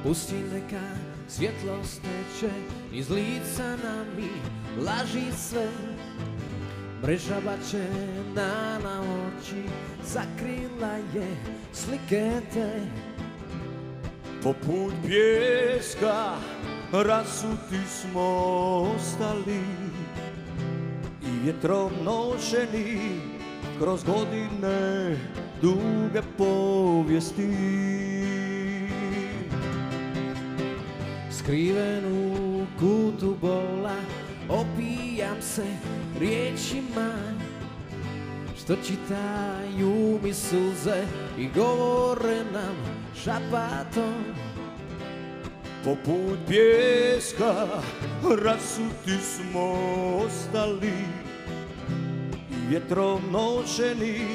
Pusti neka svjetlost teče iz lica nami, laži sve. Mreža bačena na oči, sakrila je slike te. Poput pjeska rasuti smo ostali i vjetrom nošeni kroz godine duge povijesti. Skriven u kutu bola, opijam se riječima što čitaju mi suze i govore nam šapatom. Poput pjeska rasuti smo ostali i vjetrom nošeni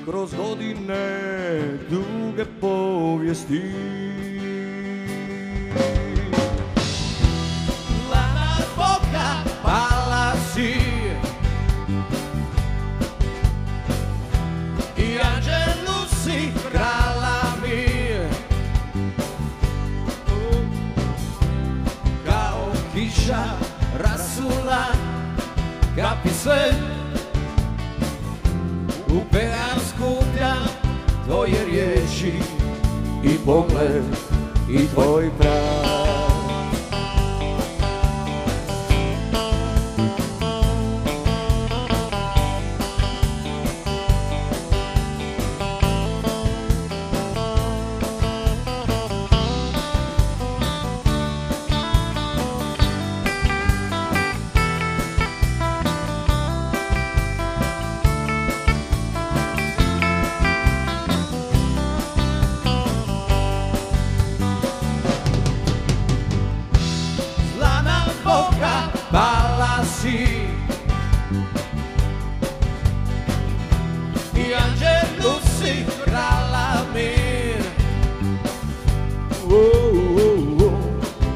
kroz godine duge povijesti. Lana Boga pala si i anđelu si krala mi. Kao kiša rasula kapi sve, u pear skupljam tvoje riječi I pogled i tvoj prah. Pala si i anđelu si krala mir.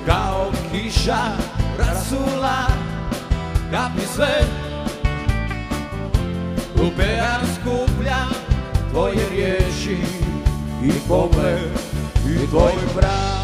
Kao kiša rasula kapi sve, u pear skupljam tvoje riječi I pogled i tvoj prah.